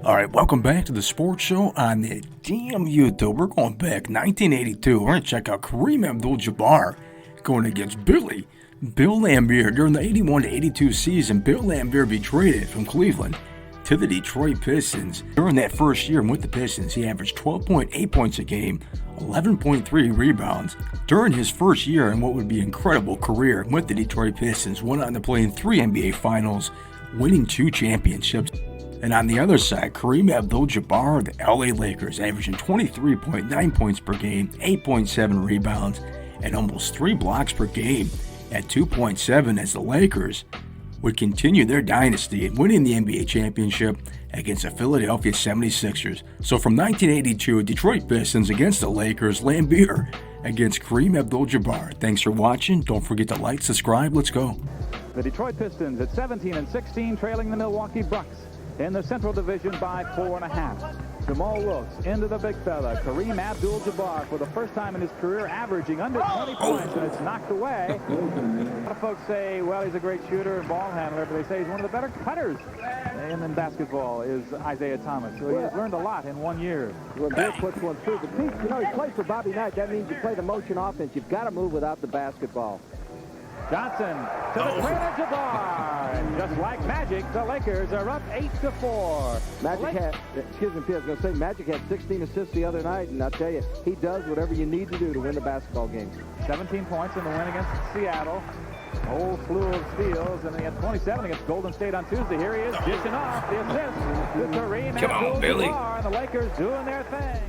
All right, welcome back to the sports show on the damn YouTube. We're going back 1982. We're going to check out Kareem Abdul-Jabbar going against Bill Laimbeer. During the 81-82 season, Bill Laimbeer be traded from Cleveland to the Detroit Pistons. During that first year with the Pistons, he averaged 12.8 points a game, 11.3 rebounds. During his first year in what would be an incredible career with the Detroit Pistons, went on to play in 3 NBA Finals, winning 2 championships. And on the other side, Kareem Abdul-Jabbar, the LA Lakers, averaging 23.9 points per game, 8.7 rebounds, and almost 3 blocks per game at 2.7 as the Lakers would continue their dynasty and winning the NBA championship against the Philadelphia 76ers. So from 1982, Detroit Pistons against the Lakers, Laimbeer against Kareem Abdul-Jabbar. Thanks for watching. Don't forget to like, subscribe. Let's go. The Detroit Pistons at 17-16, trailing the Milwaukee Bucks in the Central Division by 4.5. Jamal Wilkes into the big fella. Kareem Abdul-Jabbar for the first time in his career averaging under 20 points, and it's knocked away. A lot of folks say, well, he's a great shooter and ball handler, but they say he's one of the better cutters in basketball is Isaiah Thomas. So he has learned a lot in 1 year. Well, Bill puts one through. But Pete, you know, he plays for Bobby Knight. That means you play the motion offense. You've got to move without the basketball. Johnson to the trailer, Jabbar. And just like magic, the Lakers are up 8-4. Magic had, excuse me, Pete, I was going to say, Magic had 16 assists the other night, and I'll tell you, he does whatever you need to do to win the basketball game. 17 points in the win against Seattle. A whole slew of steals, and he had 27 against Golden State on Tuesday. Here he is, dishing off the assist to Kareem Abdul-Jabbar, and the Lakers doing their thing.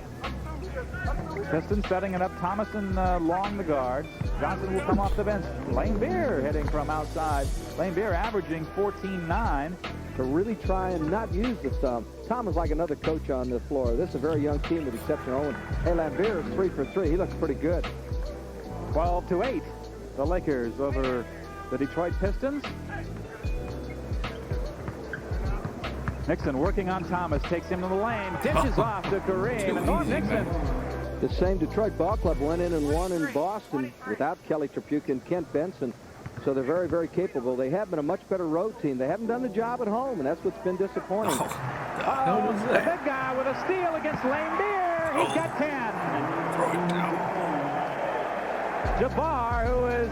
Pistons setting it up. Thomas and Long the guards. Johnson will come off the bench. Laimbeer heading from outside. Laimbeer averaging 14-9. To really try and not use the thumb. Tom is like another coach on the floor. This is a very young team with exception of Owen. Hey, Laimbeer is 3 for 3. He looks pretty good. 12-8. The Lakers over the Detroit Pistons. Nixon working on Thomas. Takes him to the lane. Dishes off to Kareem. And Norm Nixon. The same Detroit ball club went in and won in Boston without Kelly Tripucka and Kent Benson. So they're very, very capable. They have been a much better road team. They haven't done the job at home, and that's what's been disappointing. The big guy with a steal against Laimbeer. He's got 10. Jabbar, who is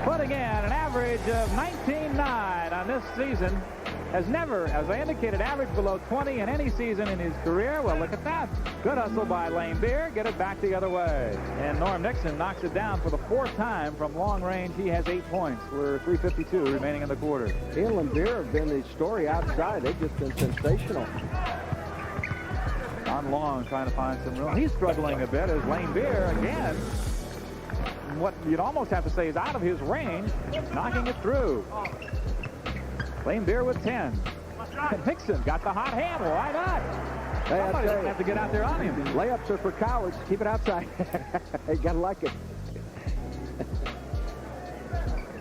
putting in an average of 19.9 on this season, has never, as I indicated, averaged below 20 in any season in his career. Well, look at that. Good hustle by Laimbeer. Get it back the other way. And Norm Nixon knocks it down for the 4th time from long range. He has 8 points. We're 3:52 remaining in the quarter. He and Laimbeer have been the story outside. They've just been sensational. On Long trying to find some room. He's struggling a bit as Laimbeer, again, what you'd almost have to say is out of his range, knocking it through. Laimbeer with 10. And Nixon got the hot hand. Why not? Hey, Somebody's going to have to get out there on him. Layups are for cowards. Keep it outside. You got to like it.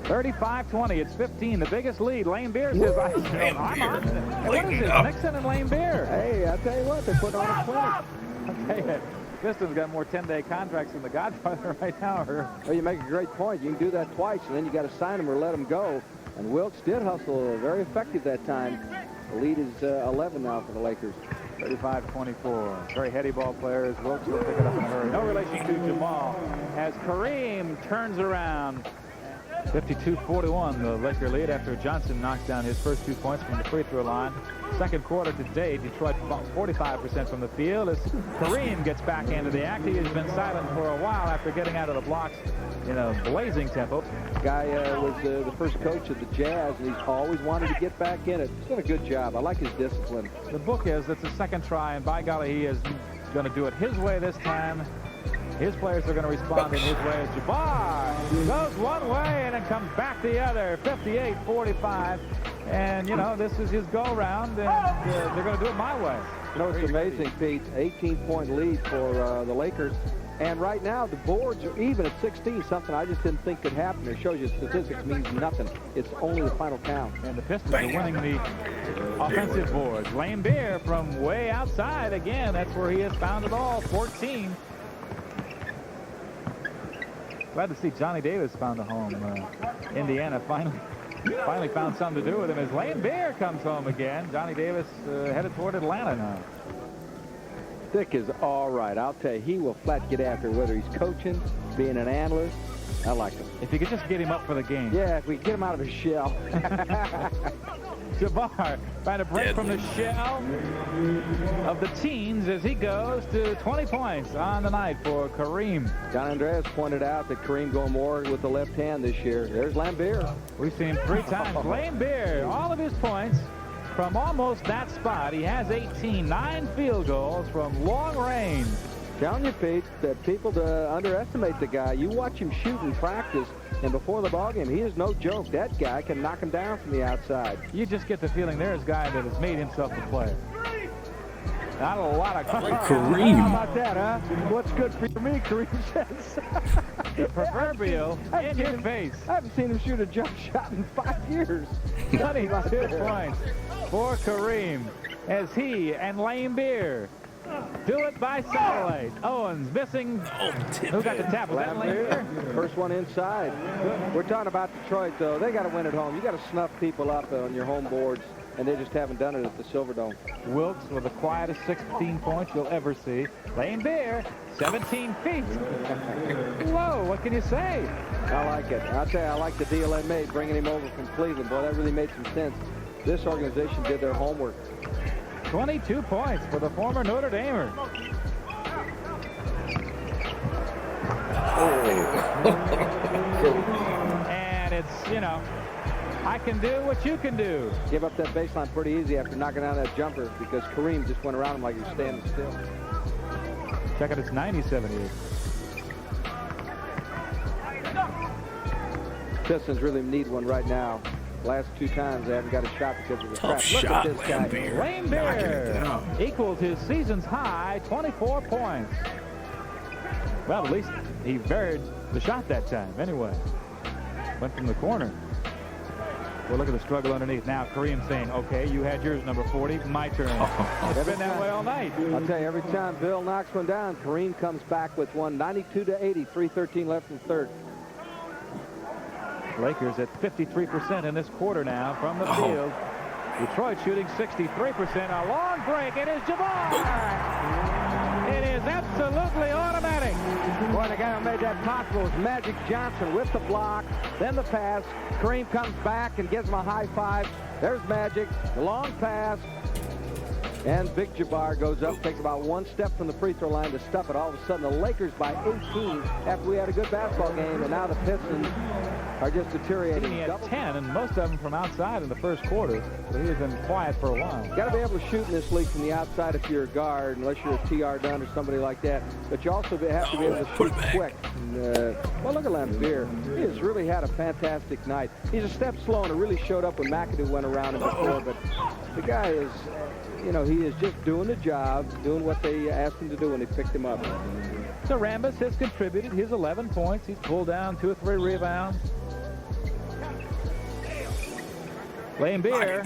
35-20. It's 15. The biggest lead. Laimbeer says, I'm on it. Hey, what is this? Nixon and Laimbeer. Hey, I'll tell you what. They're putting on a clinic. I'll tell you, Pistons got more 10-day contracts than the Godfather right now. Well, you make a great point. You can do that twice, and then you got to sign them or let them go. And Wilkes did hustle, very effective that time. The lead is 11 now for the Lakers. 35-24. Very heady ball players. Wilkes will pick it up in a hurry. No relation to Jamal as Kareem turns around. 52-41, the Laker lead after Johnson knocks down his first 2 points from the free throw line. Second quarter today, Detroit 45% from the field as Kareem gets back into the act. He has been silent for a while after getting out of the blocks in a blazing tempo. Guy was the first coach of the Jazz, and he's always wanted to get back in it. He's done a good job. I like his discipline. The book is it's a second try, and by golly, he is going to do it his way this time. His players are going to respond in his way as Jabbar goes one way and then comes back the other. 58-45. And, you know, this is his go-round, and they're going to do it my way. You know, it's amazing, Pete. 18-point lead for the Lakers. And right now, the boards are even at 16, something I just didn't think could happen. It shows you statistics means nothing. It's only the final count. And the Pistons are winning the offensive boards. Laimbeer from way outside. Again, that's where he has found it all. 14. Glad to see Johnny Davis found a home. Indiana finally finally found something to do with him as Laimbeer comes home again. Johnny Davis headed toward Atlanta now. Dick is all right. I'll tell you, he will flat get after it, whether he's coaching, being an analyst. I like him. If you could just get him up for the game. Yeah, if we get him out of his shell. Jabbar trying to break from the shell of the teens as he goes to 20 points on the night for Kareem. John Andreas pointed out that Kareem going more with the left hand this year. There's Laimbeer. We've seen him 3 times. Laimbeer, all of his points from almost that spot. He has 18, 9 field goals from long range. Telling you, Pete, that people to underestimate the guy. You watch him shoot in practice, and before the ballgame, he is no joke. That guy can knock him down from the outside. You just get the feeling there's a guy that has made himself a player. Not a lot of Kareem. How about that, huh? What's good for me, Kareem says. The proverbial in your face. I haven't seen him shoot a jump shot in 5 years. 22 points for Kareem as he and Laimbeer do it by satellite. Owens missing. Who got the tap? Was that Laimbeer? First one inside. We're talking about Detroit, though. They got to win at home. You got to snuff people up on your home boards, and they just haven't done it at the Silverdome. Wilkes with the quietest 16 points you'll ever see. Laimbeer, 17 feet. Whoa, what can you say? I like it. I'll tell you, I like the deal they made, bringing him over from Cleveland. Boy, that really made some sense. This organization did their homework. 22 points for the former Notre Damer. And it's, you know, I can do what you can do. Give up that baseline pretty easy after knocking down that jumper because Kareem just went around him like he was standing still. Check out its 90-78. Pistons really need one right now. Last 2 times they haven't got a shot because of the Tough trap. shot, Look at this guy. Laimbeer equals his season's high, 24 points. Well, at least he buried the shot that time. Anyway, went from the corner. Well, look at the struggle underneath. Now Kareem saying, okay, you had yours, number 40. My turn. It's been that way all night. I'll tell you, every time Bill knocks one down, Kareem comes back with one. 92-80, 3:13 left in the third. Lakers at 53% in this quarter now from the field. Detroit shooting 63%. A long break. It is Jabbar. It is absolutely automatic. Boy, the guy who made that possible was Magic Johnson with the block, then the pass. Kareem comes back and gives him a high five. There's Magic, the long pass. And Big Jabbar goes up, takes about 1 step from the free throw line to stuff it. All of a sudden, the Lakers by 18 after we had a good basketball game, and now the Pistons are just deteriorating. He had 10, and most of them from outside in the first quarter, so he was been quiet for a while. You got to be able to shoot in this league from the outside if you're a guard, unless you're a T.R. Dunn or somebody like that. But you also have to be able to shoot quick. And, well, look at Laimbeer. He has really had a fantastic night. He's a step slow, and it really showed up when McAdoo went around him before. But the guy is, you know, he is just doing the job, doing what they asked him to do when they picked him up. So Rambis has contributed his 11 points. He's pulled down 2 or 3 rebounds. Laimbeer,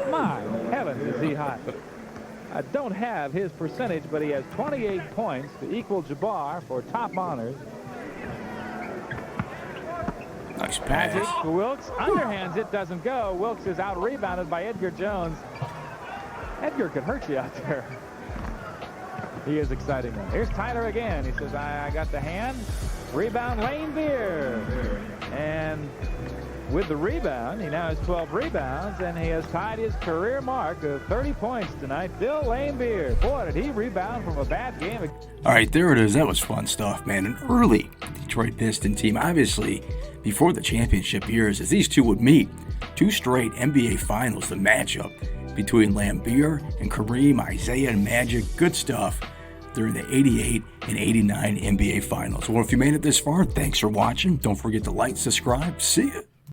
my heavens, is he hot. I don't have his percentage, but he has 28 points to equal Jabbar for top honors. Nice Magic pass. for Wilkes. Underhands it, doesn't go. Wilkes is out-rebounded by Edgar Jones. Edgar could hurt you out there. He is exciting. Here's Tyler again. He says, I got the hand. Rebound, Laimbeer. And with the rebound, he now has 12 rebounds, and he has tied his career mark of 30 points tonight. Bill Laimbeer. Boy, did he rebound from a bad game. All right, there it is. That was fun stuff, man. An early Detroit Piston team, obviously, before the championship years, as these two would meet. 2 straight NBA Finals, the matchup between Laimbeer and Kareem, Isaiah and Magic. Good stuff during the 88 and 89 NBA Finals. Well, if you made it this far, thanks for watching. Don't forget to like, subscribe. See ya.